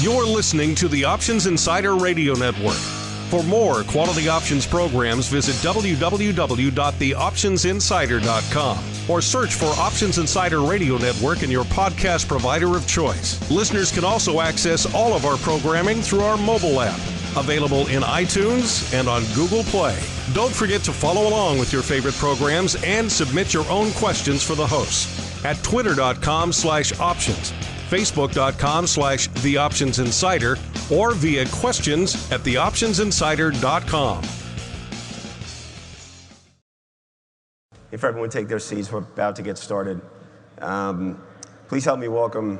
You're listening to the Options Insider Radio Network. For more quality options programs, visit www.theoptionsinsider.com or search for Options Insider Radio Network in your podcast provider of choice. Listeners can also access all of our programming through our mobile app, available in iTunes and on Google Play. Don't forget to follow along with your favorite programs and submit your own questions for the hosts at twitter.com/options, facebook.com/theoptionsinsider, or via questions at theoptionsinsider.com. If everyone take their seats, we're about to get started. Please help me welcome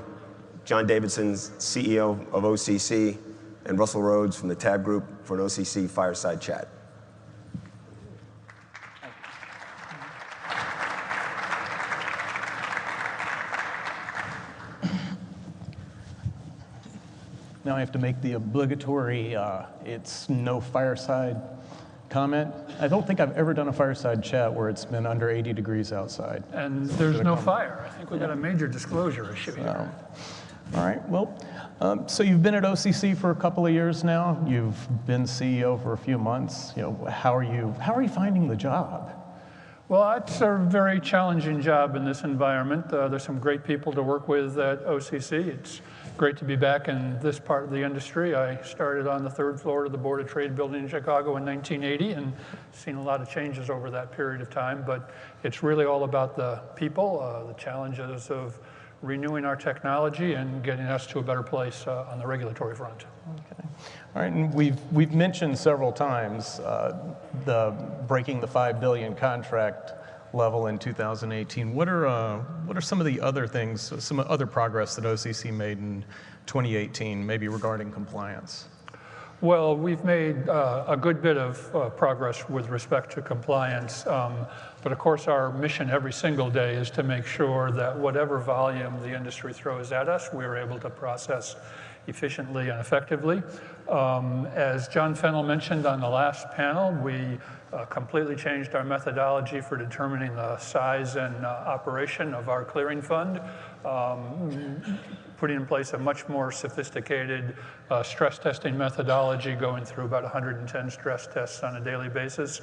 John Davidson, CEO of OCC, and Russell Rhodes from the Tab Group for an OCC Fireside Chat. Now I have to make the obligatory, it's no fireside comment. I don't think I've ever done a fireside chat where it's been under 80 degrees outside. And there's no fire. I think we've got a major disclosure issue here. All right, well, so you've been at OCC for a couple of years now. You've been CEO for a few months. You know, how are you finding the job? Well, it's a very challenging job in this environment. There's some great people to work with at OCC. It's great to be back in this part of the industry. I started on the third floor of the Board of Trade building in Chicago in 1980 and seen a lot of changes over that period of time. But it's really all about the people, the challenges of renewing our technology and getting us to a better place on the regulatory front. Okay. All right, and we've mentioned several times the breaking the $5 billion contract level in 2018. What are some of the other things, some other progress that OCC made in 2018, maybe regarding compliance? Well, we've made a good bit of progress with respect to compliance, but of course our mission every single day is to make sure that whatever volume the industry throws at us, we're able to process efficiently and effectively. As John Fennell mentioned on the last panel, we completely changed our methodology for determining the size and operation of our clearing fund, putting in place a much more sophisticated stress testing methodology, going through about 110 stress tests on a daily basis,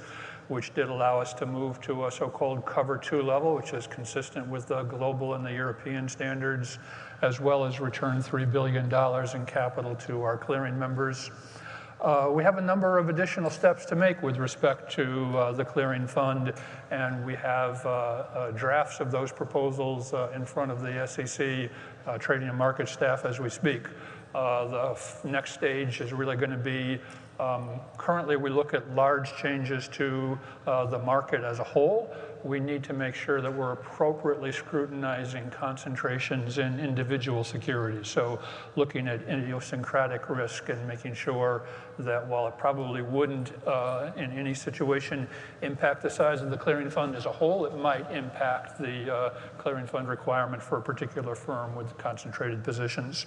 which did allow us to move to a so-called Cover 2 level, which is consistent with the global and the European standards, as well as return $3 billion in capital to our clearing members. We have a number of additional steps to make with respect to the clearing fund, and we have drafts of those proposals in front of the SEC trading and market staff as we speak. The next stage is really going to be, currently we look at large changes to the market as a whole. We need to make sure that we're appropriately scrutinizing concentrations in individual securities. So looking at idiosyncratic risk and making sure that while it probably wouldn't in any situation impact the size of the clearing fund as a whole, it might impact the clearing fund requirement for a particular firm with concentrated positions.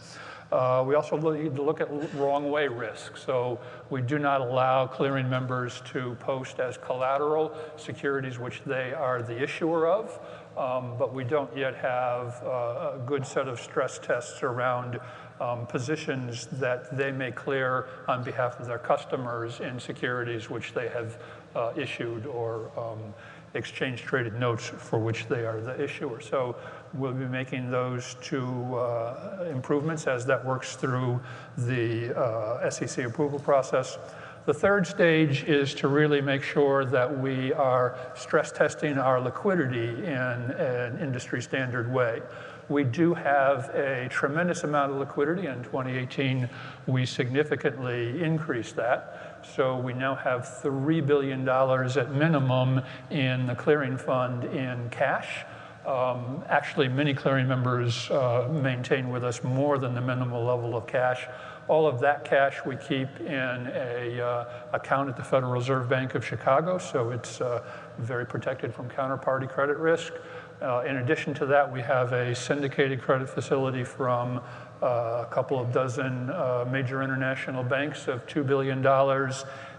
We also need to look at wrong way risk. So we do not allow clearing members to post as collateral securities which they are the issuer of, but we don't yet have a good set of stress tests around positions that they may clear on behalf of their customers in securities which they have issued or exchange traded notes for which they are the issuer. So we'll be making those two improvements as that works through the SEC approval process. The third stage is to really make sure that we are stress testing our liquidity in an industry standard way. We do have a tremendous amount of liquidity. In 2018, we significantly increased that. So we now have $3 billion at minimum in the clearing fund in cash. Actually, many clearing members maintain with us more than the minimal level of cash. All of that cash we keep in a account at the Federal Reserve Bank of Chicago, so it's very protected from counterparty credit risk. In addition to that, we have a syndicated credit facility from a couple of dozen major international banks of $2 billion.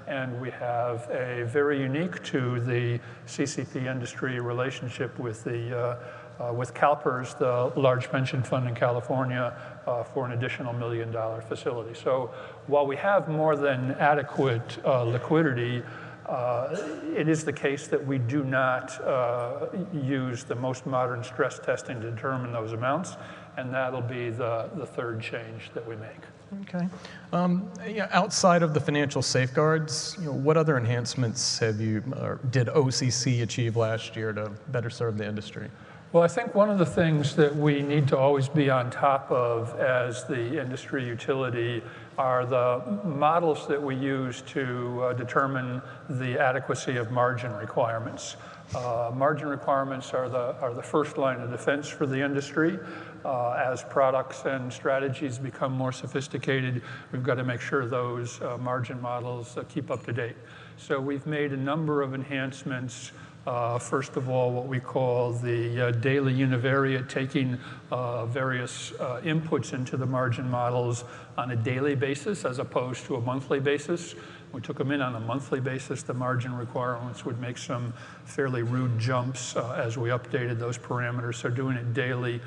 And we have a very unique to the CCP industry relationship with the with CalPERS, the large pension fund in California, for an additional $1 million facility. So while we have more than adequate liquidity, it is the case that we do not use the most modern stress testing to determine those amounts, and that'll be the third change that we make. Okay. Outside of the financial safeguards, what other enhancements did OCC achieve last year to better serve the industry? Well, I think one of the things that we need to always be on top of as the industry utility are the models that we use to determine the adequacy of margin requirements. Margin requirements are the first line of defense for the industry. As products and strategies become more sophisticated, we've got to make sure those margin models keep up to date. So we've made a number of enhancements. First of all, what we call the daily univariate, taking various inputs into the margin models on a daily basis as opposed to a monthly basis. We took them in on a monthly basis. The margin requirements would make some fairly rude jumps as we updated those parameters. So doing it daily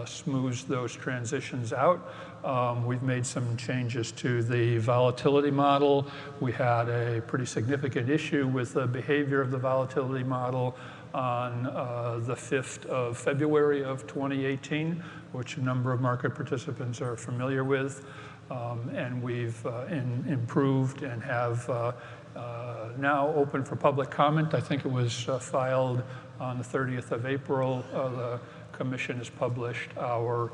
smooths those transitions out. We've made some changes to the volatility model. We had a pretty significant issue with the behavior of the volatility model on the 5th of February of 2018, which a number of market participants are familiar with. And we've improved and have now open for public comment. I think it was filed on the 30th of April. The Commission has published our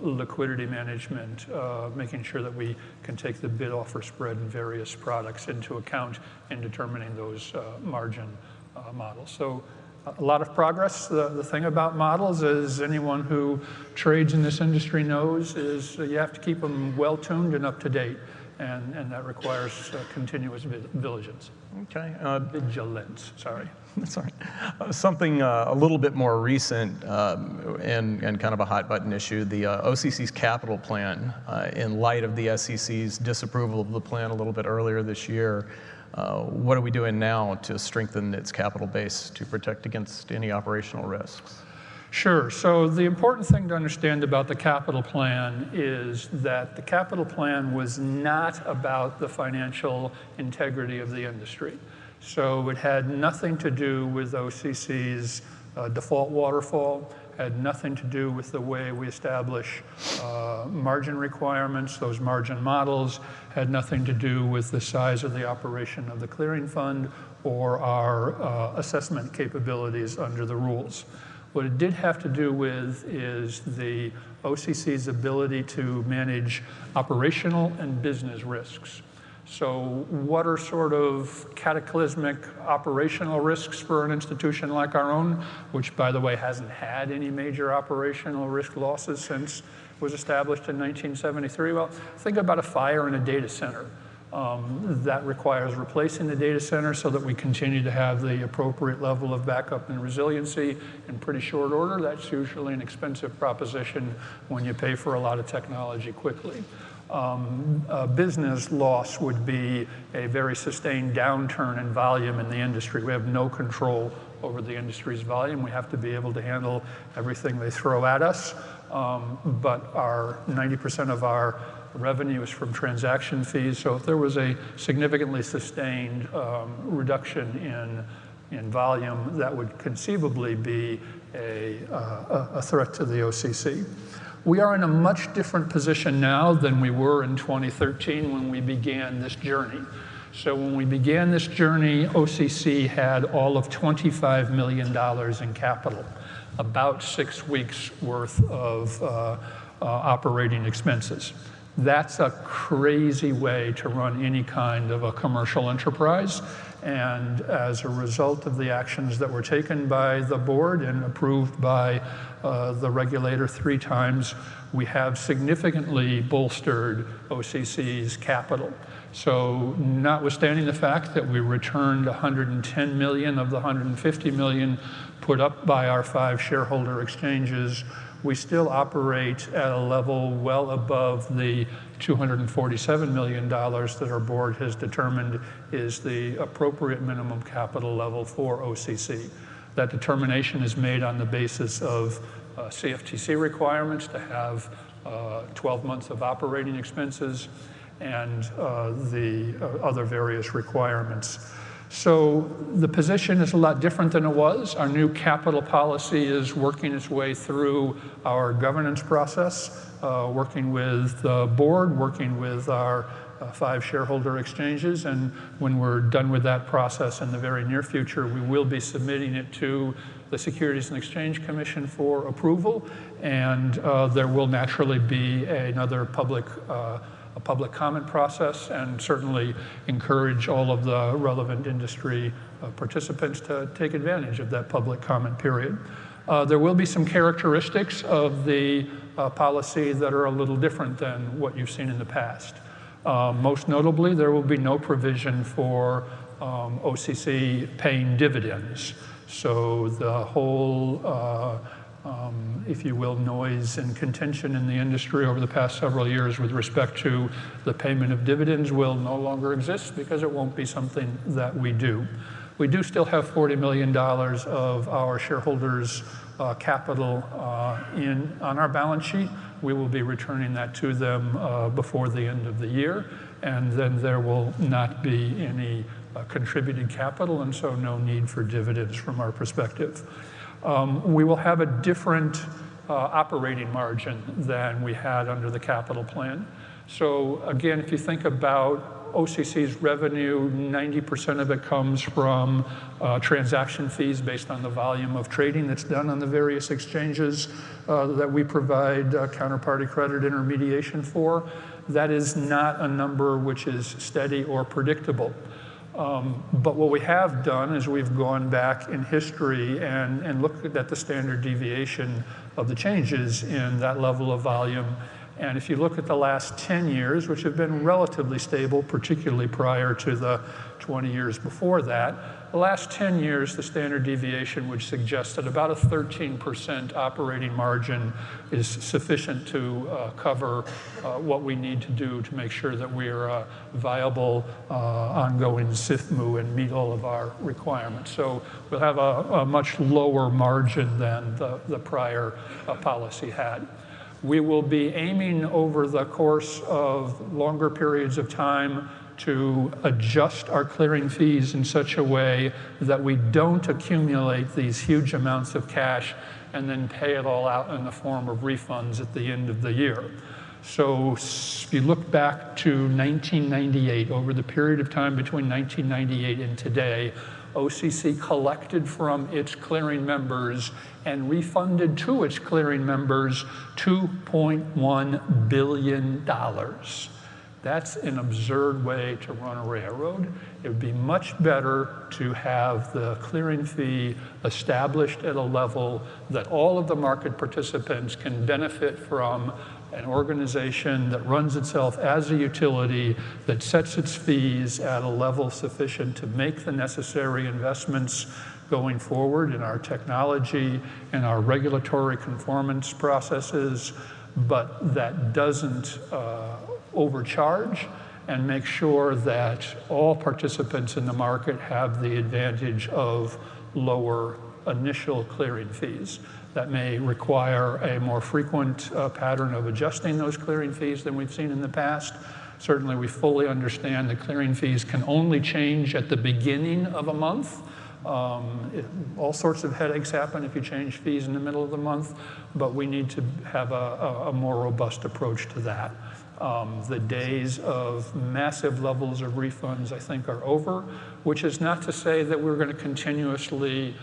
liquidity management, making sure that we can take the bid-offer spread in various products into account in determining those margin models. So a lot of progress. The thing about models, as anyone who trades in this industry knows, is you have to keep them well-tuned and up to date, and that requires continuous vigilance. Okay. Vigilance, sorry. That's all right. Something a little bit more recent and kind of a hot-button issue, the OCC's capital plan, in light of the SEC's disapproval of the plan a little bit earlier this year. What are we doing now to strengthen its capital base to protect against any operational risks? Sure. So the important thing to understand about the capital plan is that the capital plan was not about the financial integrity of the industry. So it had nothing to do with OCC's default waterfall, had nothing to do with the way we establish margin requirements. Those margin models had nothing to do with the size of the operation of the clearing fund or our assessment capabilities under the rules. What it did have to do with is the OCC's ability to manage operational and business risks. So what are sort of cataclysmic operational risks for an institution like our own, which, by the way, hasn't had any major operational risk losses since it was established in 1973? Well, think about a fire in a data center. That requires replacing the data center so that we continue to have the appropriate level of backup and resiliency in pretty short order. That's usually an expensive proposition when you pay for a lot of technology quickly. Business loss would be a very sustained downturn in volume in the industry. We have no control over the industry's volume. We have to be able to handle everything they throw at us. But 90% of our revenue is from transaction fees. So if there was a significantly sustained reduction in volume, that would conceivably be a threat to the OCC. We are in a much different position now than we were in 2013 when we began this journey. So when we began this journey, OCC had all of $25 million in capital, about 6 weeks worth of operating expenses. That's a crazy way to run any kind of a commercial enterprise. And as a result of the actions that were taken by the board and approved by the regulator 3 times, we have significantly bolstered OCC's capital. So notwithstanding the fact that we returned $110 million of the $150 million put up by our 5 shareholder exchanges, we still operate at a level well above the $247 million that our board has determined is the appropriate minimum capital level for OCC. That determination is made on the basis of CFTC requirements to have 12 months of operating expenses and the other various requirements. So the position is a lot different than it was. Our new capital policy is working its way through our governance process, working with the board, working with our 5 shareholder exchanges, and when we're done with that process in the very near future, we will be submitting it to the Securities and Exchange Commission for approval, and there will naturally be another public comment process, and certainly encourage all of the relevant industry participants to take advantage of that public comment period. There will be some characteristics of the policy that are a little different than what you've seen in the past. Most notably, there will be no provision for OCC paying dividends. So the whole, if you will, noise and contention in the industry over the past several years with respect to the payment of dividends will no longer exist because it won't be something that we do. We do still have $40 million of our shareholders' capital on our balance sheet. We will be returning that to them before the end of the year, and then there will not be any contributed capital, and so no need for dividends from our perspective. We will have a different operating margin than we had under the capital plan. So again, if you think about OCC's revenue, 90% of it comes from transaction fees based on the volume of trading that's done on the various exchanges that we provide counterparty credit intermediation for. That is not a number which is steady or predictable. But what we have done is we've gone back in history and looked at the standard deviation of the changes in that level of volume. And if you look at the last 10 years, which have been relatively stable, particularly prior to the 20 years before that, the last 10 years, the standard deviation would suggest that about a 13% operating margin is sufficient to cover what we need to do to make sure that we're a viable, ongoing SIFMU and meet all of our requirements. So we'll have a much lower margin than the prior policy had. We will be aiming over the course of longer periods of time to adjust our clearing fees in such a way that we don't accumulate these huge amounts of cash and then pay it all out in the form of refunds at the end of the year. So if you look back to 1998, over the period of time between 1998 and today, OCC collected from its clearing members and refunded to its clearing members $2.1 billion. That's an absurd way to run a railroad. It would be much better to have the clearing fee established at a level that all of the market participants can benefit from, an organization that runs itself as a utility, that sets its fees at a level sufficient to make the necessary investments going forward in our technology and our regulatory conformance processes, but that doesn't overcharge, and make sure that all participants in the market have the advantage of lower initial clearing fees. That may require a more frequent pattern of adjusting those clearing fees than we've seen in the past. Certainly, we fully understand that clearing fees can only change at the beginning of a month. All sorts of headaches happen if you change fees in the middle of the month, but we need to have a more robust approach to that. The days of massive levels of refunds, I think, are over, which is not to say that we're going to continuously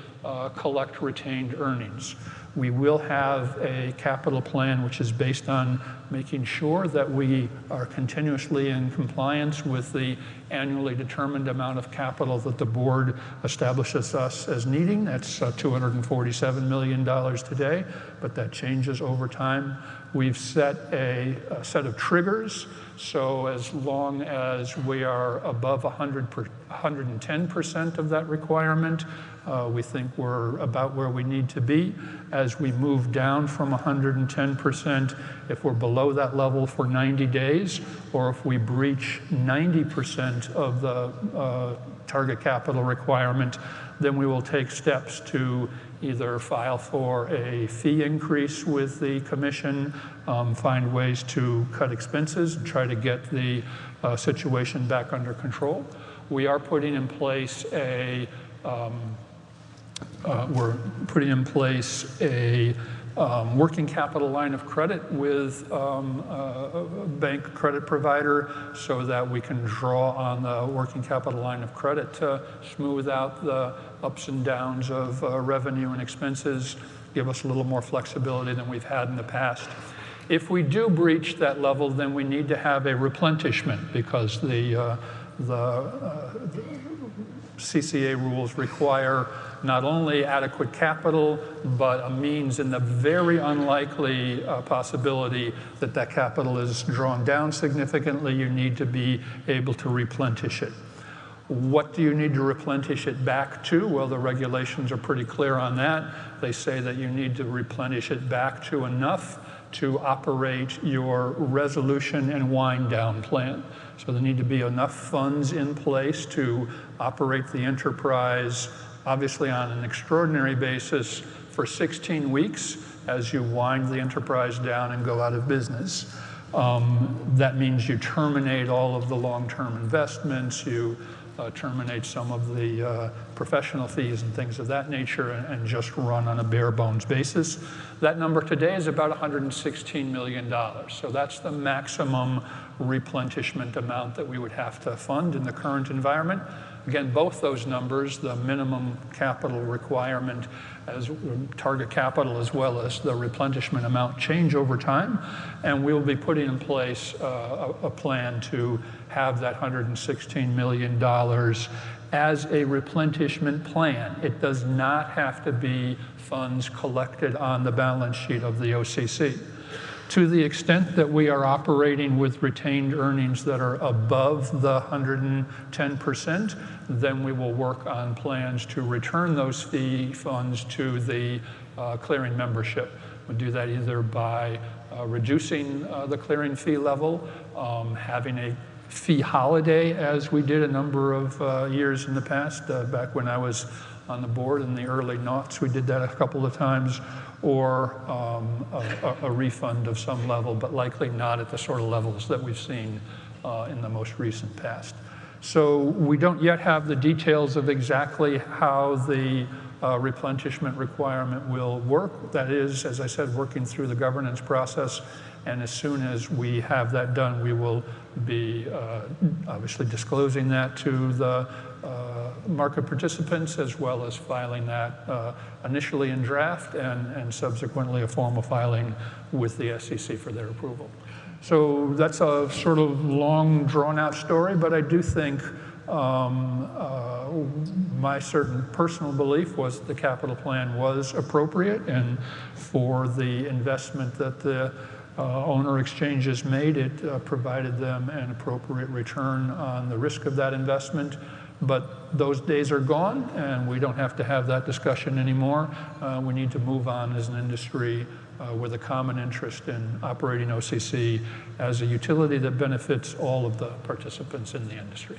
collect retained earnings. We will have a capital plan which is based on making sure that we are continuously in compliance with the annually determined amount of capital that the board establishes us as needing. That's $247 million today, but that changes over time. We've set a set of triggers, so as long as we are above 110% of that requirement, we think we're about where we need to be. As we move down from 110%, if we're below that level for 90 days, or if we breach 90% of the target capital requirement, then we will take steps to either file for a fee increase with the commission, find ways to cut expenses, and try to get the situation back under control. We are putting in place a working capital line of credit with a bank credit provider so that we can draw on the working capital line of credit to smooth out the ups and downs of revenue and expenses, give us a little more flexibility than we've had in the past. If we do breach that level, then we need to have a replenishment because the CCA rules require not only adequate capital, but a means in the very unlikely possibility that that capital is drawn down significantly, you need to be able to replenish it. What do you need to replenish it back to? Well, the regulations are pretty clear on that. They say that you need to replenish it back to enough to operate your resolution and wind down plan. So there need to be enough funds in place to operate the enterprise, obviously on an extraordinary basis, for 16 weeks as you wind the enterprise down and go out of business. That means you terminate all of the long-term investments, you terminate some of the professional fees and things of that nature and just run on a bare bones basis. That number today is about $116 million. So that's the maximum replenishment amount that we would have to fund in the current environment. Again, both those numbers, the minimum capital requirement as target capital as well as the replenishment amount, change over time. And we'll be putting in place a plan to have that $116 million as a replenishment plan. It does not have to be funds collected on the balance sheet of the OCC. To the extent that we are operating with retained earnings that are above the 110%, then we will work on plans to return those fee funds to the clearing membership. We'll do that either by reducing the clearing fee level, having a fee holiday, as we did a number of years in the past. Back when I was on the board in the early noughts, we did that a couple of times, or a refund of some level, but likely not at the sort of levels that we've seen in the most recent past. So we don't yet have the details of exactly how the replenishment requirement will work. That is, as I said, working through the governance process. And as soon as we have that done, we will be obviously disclosing that to the market participants, as well as filing that initially in draft and subsequently a formal filing with the SEC for their approval. So that's a sort of long, drawn-out story, but I do think my certain personal belief was the capital plan was appropriate, and for the investment that the owner exchanges made, it provided them an appropriate return on the risk of that investment. But those days are gone, and we don't have to have that discussion anymore. We need to move on as an industry with a common interest in operating OCC as a utility that benefits all of the participants in the industry.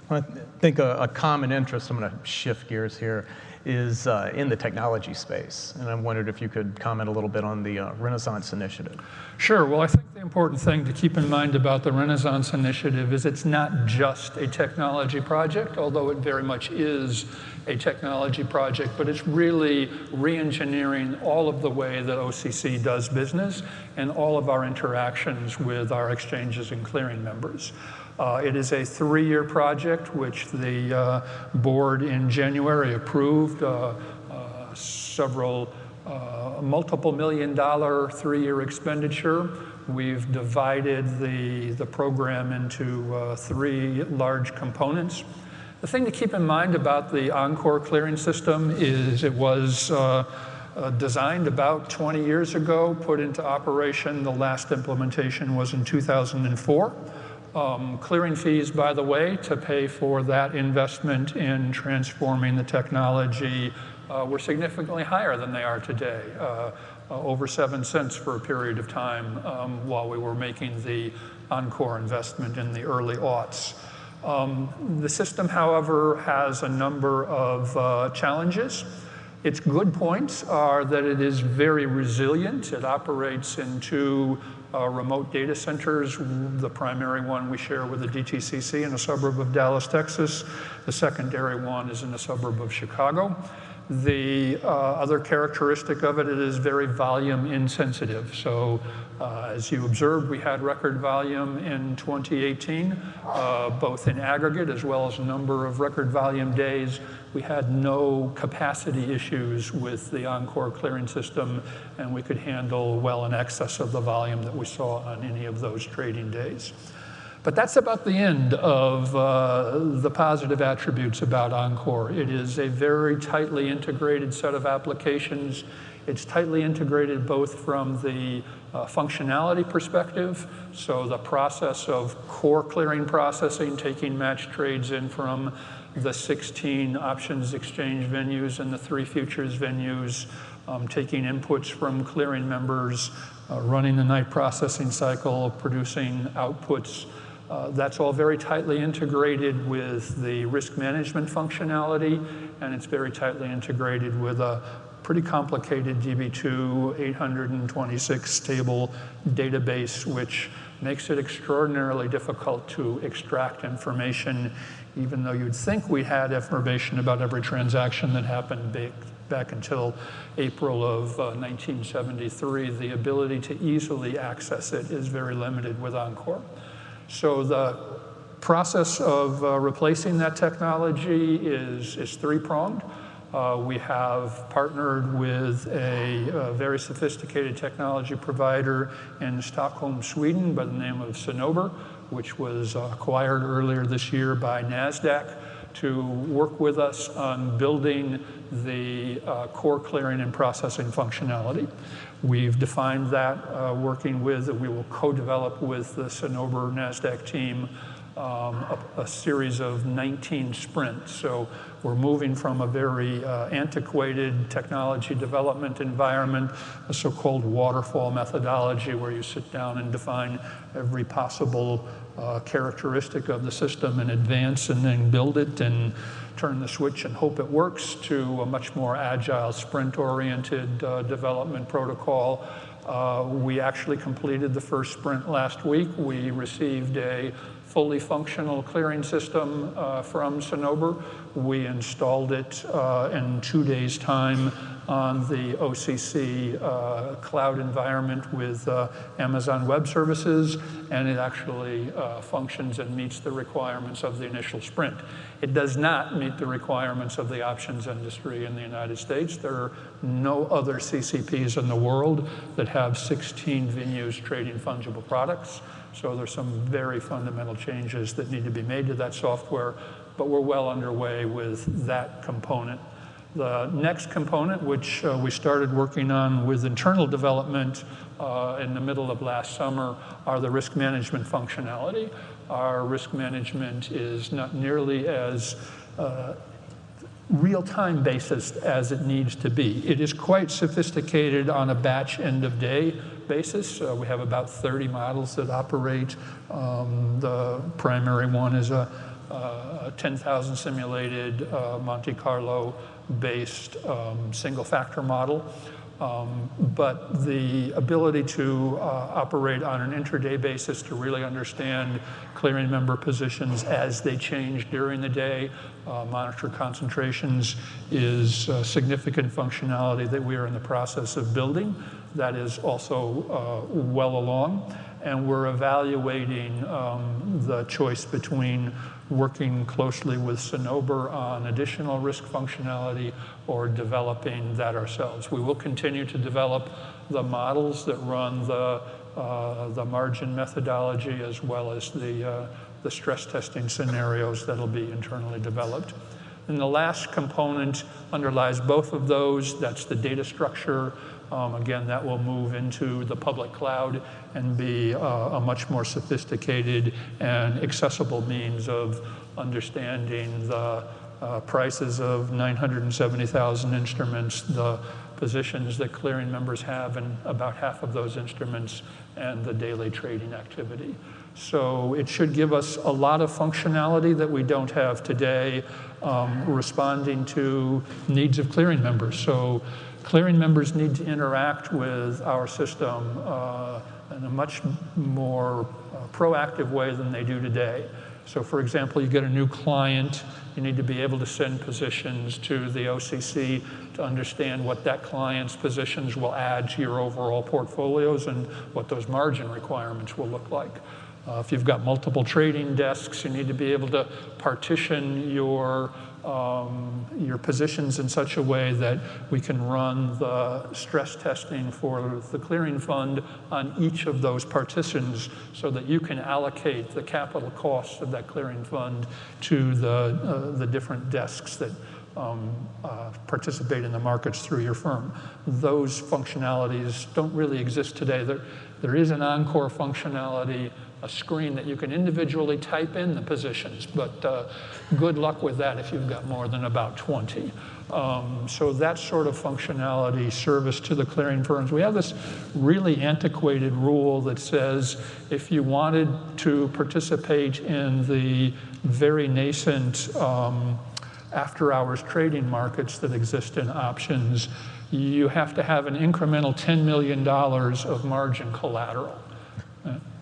I think a common interest, I'm going to shift gears here, is in the technology space. And I wondered if you could comment a little bit on the Renaissance Initiative. Sure. Well, I think the important thing to keep in mind about the Renaissance Initiative is it's not just a technology project, although it very much is a technology project, but it's really re-engineering all of the way that OCC does business and all of our interactions with our exchanges and clearing members. It is a 3-year project, which the board in January approved several multiple $million-dollar 3-year expenditure. We've divided the program into 3 large components. The thing to keep in mind about the Encore clearing system is it was designed about 20 years ago, put into operation. The last implementation was in 2004. Clearing fees, by the way, to pay for that investment in transforming the technology were significantly higher than they are today, over 7 cents for a period of time while we were making the Encore investment in the early aughts. The system, however, has a number of challenges. Its good points are that it is very resilient. It operates in 2 remote data centers. The primary one we share with the DTCC in a suburb of Dallas, Texas. The secondary one is in a suburb of Chicago. The other characteristic of it is very volume insensitive. So as you observed, we had record volume in 2018, both in aggregate as well as a number of record volume days. We had no capacity issues with the Encore clearing system, and we could handle well in excess of the volume that we saw on any of those trading days. But that's about the end of the positive attributes about Encore. It is a very tightly integrated set of applications. It's tightly integrated both from the functionality perspective, so the process of core clearing processing, taking match trades in from the 16 options exchange venues and the 3 futures venues, taking inputs from clearing members, running the night processing cycle, producing outputs. That's all very tightly integrated with the risk management functionality, and it's very tightly integrated with a pretty complicated DB2 826 table database, which makes it extraordinarily difficult to extract information, even though you'd think we had information about every transaction that happened back until April of 1973. The ability to easily access it is very limited with Encore. So the process of replacing that technology is 3-pronged. We have partnered with a very sophisticated technology provider in Stockholm, Sweden by the name of Cinnober, which was acquired earlier this year by NASDAQ, to work with us on building the core clearing and processing functionality. We've defined that working with, we will co-develop with the Cinnober NASDAQ team a series of 19 sprints. So we're moving from a very antiquated technology development environment, a so-called waterfall methodology where you sit down and define every possible characteristic of the system in advance and then build it and turn the switch and hope it works, to a much more agile, sprint-oriented development protocol. We actually completed the first sprint last week. We received a fully functional clearing system from Cinnober. We installed it in 2 days' time on the OCC cloud environment with Amazon Web Services, and it actually functions and meets the requirements of the initial sprint. It does not meet the requirements of the options industry in the United States. There are no other CCPs in the world that have 16 venues trading fungible products. So there's some very fundamental changes that need to be made to that software, but we're well underway with that component. The next component, which we started working on with internal development in the middle of last summer, are the risk management functionality. Our risk management is not nearly as real-time basis as it needs to be. It is quite sophisticated on a batch end-of-day basis. We have about 30 models that operate. The primary one is a 10,000 simulated Monte Carlo-based single-factor model. But the ability to operate on an intraday basis to really understand clearing member positions as they change during the day, monitor concentrations, is significant functionality that we are in the process of building. That is also well along. And we're evaluating the choice between working closely with Cinnober on additional risk functionality or developing that ourselves. We will continue to develop the models that run the margin methodology, as well as the stress testing scenarios that'll be internally developed. And the last component underlies both of those. That's the data structure. Again, that will move into the public cloud and be a much more sophisticated and accessible means of understanding the prices of 970,000 instruments, the positions that clearing members have in about half of those instruments and the daily trading activity. So it should give us a lot of functionality that we don't have today, responding to needs of clearing members. So clearing members need to interact with our system in a much more proactive way than they do today. So for example, you get a new client, you need to be able to send positions to the OCC to understand what that client's positions will add to your overall portfolios and what those margin requirements will look like. If you've got multiple trading desks, you need to be able to partition your positions in such a way that we can run the stress testing for the clearing fund on each of those partitions so that you can allocate the capital costs of that clearing fund to the different desks that participate in the markets through your firm. Those functionalities don't really exist today. There is an encore functionality, a screen that you can individually type in the positions, but good luck with that if you've got more than about 20. So that sort of functionality service to the clearing firms. We have this really antiquated rule that says if you wanted to participate in the very nascent after-hours trading markets that exist in options, you have to have an incremental $10 million of margin collateral.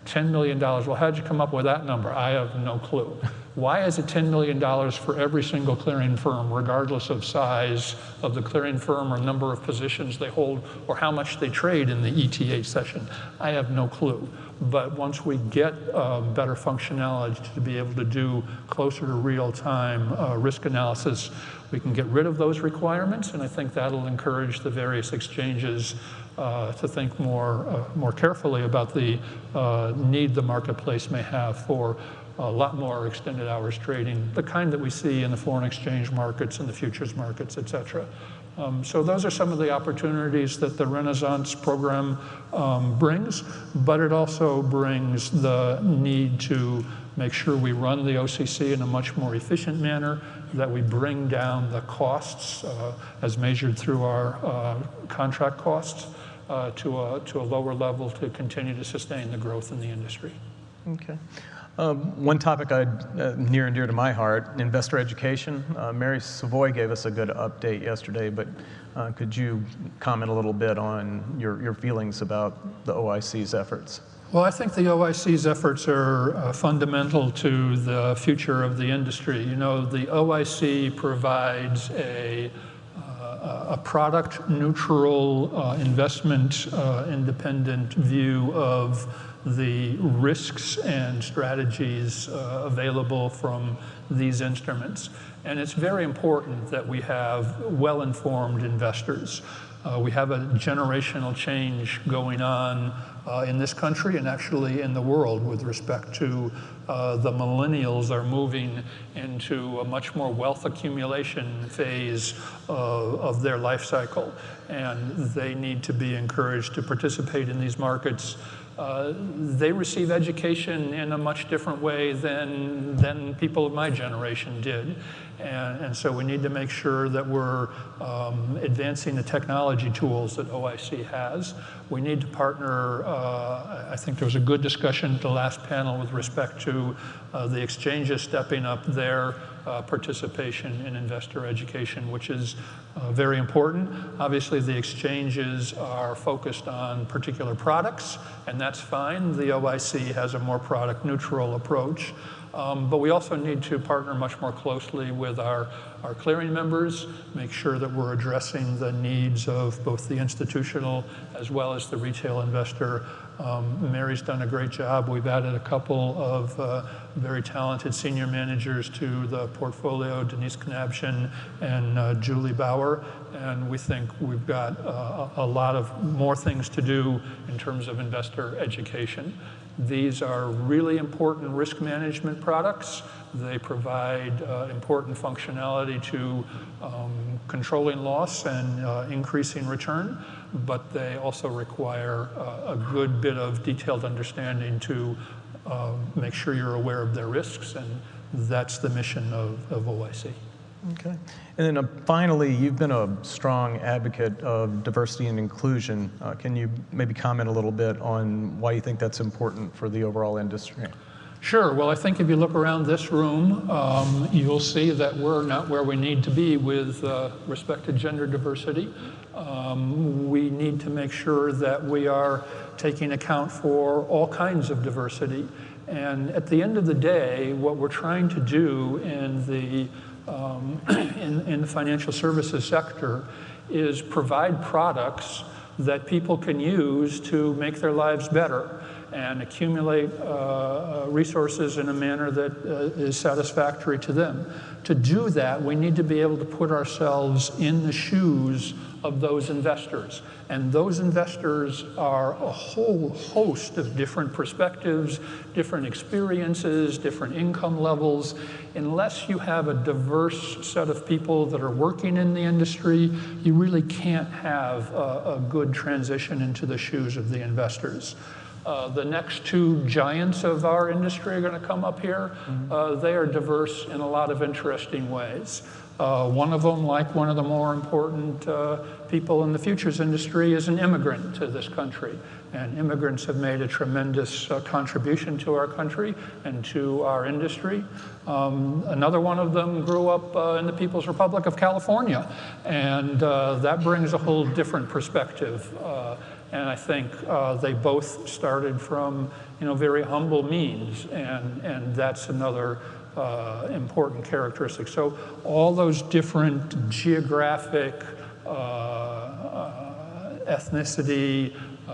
$10 million, well, how'd you come up with that number? I have no clue. Why is it $10 million for every single clearing firm, regardless of size of the clearing firm or number of positions they hold or how much they trade in the ETH session? I have no clue. But once we get better functionality to be able to do closer to real-time risk analysis, we can get rid of those requirements, and I think that'll encourage the various exchanges to think more carefully about the need the marketplace may have for a lot more extended hours trading, the kind that we see in the foreign exchange markets and the futures markets, et cetera. So those are some of the opportunities that the Renaissance program brings, but it also brings the need to make sure we run the OCC in a much more efficient manner, that we bring down the costs as measured through our contract costs to a lower level to continue to sustain the growth in the industry. Okay. One topic near and dear to my heart, investor education. Mary Savoy gave us a good update yesterday, but could you comment a little bit on your feelings about the OIC's efforts? Well, I think the OIC's efforts are fundamental to the future of the industry. You know, the OIC provides a product-neutral, investment-independent view of the risks and strategies available from these instruments. And it's very important that we have well-informed investors. We have a generational change going on in this country and actually in the world with respect to the millennials are moving into a much more wealth accumulation phase of their life cycle. And they need to be encouraged to participate in these markets. They receive education in a much different way than people of my generation did. And so we need to make sure that we're advancing the technology tools that OIC has. We need to partner, I think there was a good discussion at the last panel with respect to the exchanges stepping up their participation in investor education, which is very important. Obviously, the exchanges are focused on particular products, and that's fine. The OIC has a more product-neutral approach. But we also need to partner much more closely with our clearing members, make sure that we're addressing the needs of both the institutional as well as the retail investor. Mary's done a great job. We've added a couple of very talented senior managers to the portfolio, Denise Knabschen and Julie Bauer, and we think we've got a lot of more things to do in terms of investor education. These are really important risk management products. They provide important functionality to controlling loss and increasing return, but they also require a good bit of detailed understanding to make sure you're aware of their risks, and that's the mission of OIC. Okay. And then finally, you've been a strong advocate of diversity and inclusion. Can you maybe comment a little bit on why you think that's important for the overall industry? Sure. Well, I think if you look around this room, you'll see that we're not where we need to be with respect to gender diversity. We need to make sure that we are taking account for all kinds of diversity. And at the end of the day, what we're trying to do in the financial services sector is provide products that people can use to make their lives better and accumulate resources in a manner that is satisfactory to them. To do that, we need to be able to put ourselves in the shoes of those investors. And those investors are a whole host of different perspectives, different experiences, different income levels. Unless you have a diverse set of people that are working in the industry, you really can't have a good transition into the shoes of the investors. The next two giants of our industry are going to come up here. They are diverse in a lot of interesting ways. One of them, like one of the more important people in the futures industry, is an immigrant to this country. And immigrants have made a tremendous contribution to our country and to our industry. Another one of them grew up in the People's Republic of California. And that brings a whole different perspective. And I think they both started from, very humble means, and that's another important characteristic. So all those different geographic, ethnicity,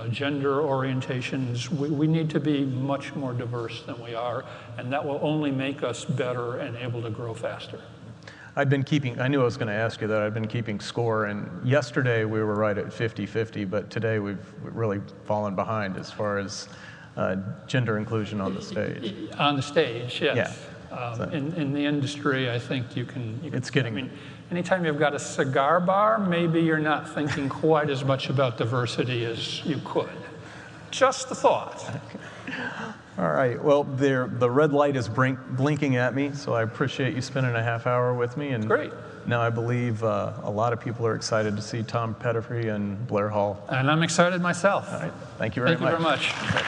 gender orientations, we need to be much more diverse than we are, and that will only make us better and able to grow faster. I knew I was going to ask you that. I've been keeping score, and yesterday we were right at 50-50, but today we've really fallen behind as far as gender inclusion on the stage. On the stage, yes. Yeah. In the industry, I think you can. It's getting. I mean, anytime you've got a cigar bar, maybe you're not thinking quite as much about diversity as you could. Just a thought. All right. Well, the red light is blinking at me, so I appreciate you spending a half hour with me. And great. Now I believe a lot of people are excited to see Tom Pettifree and Blair Hall. And I'm excited myself. All right. Thank you very much. Thank you very much. Okay.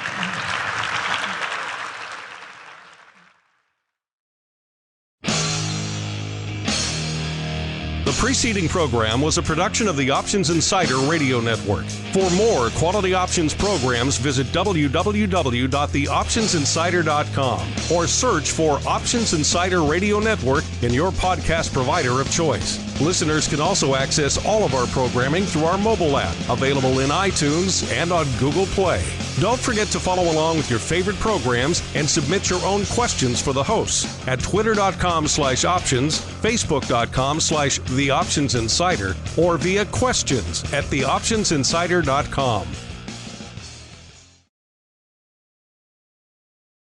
The preceding program was a production of the Options Insider Radio Network. For more quality options programs, visit www.theoptionsinsider.com or search for Options Insider Radio Network in your podcast provider of choice. Listeners can also access all of our programming through our mobile app, available in iTunes and on Google Play. Don't forget to follow along with your favorite programs and submit your own questions for the hosts at twitter.com/options, facebook.com/theoptionsinsider, or via questions@theoptionsinsider.com.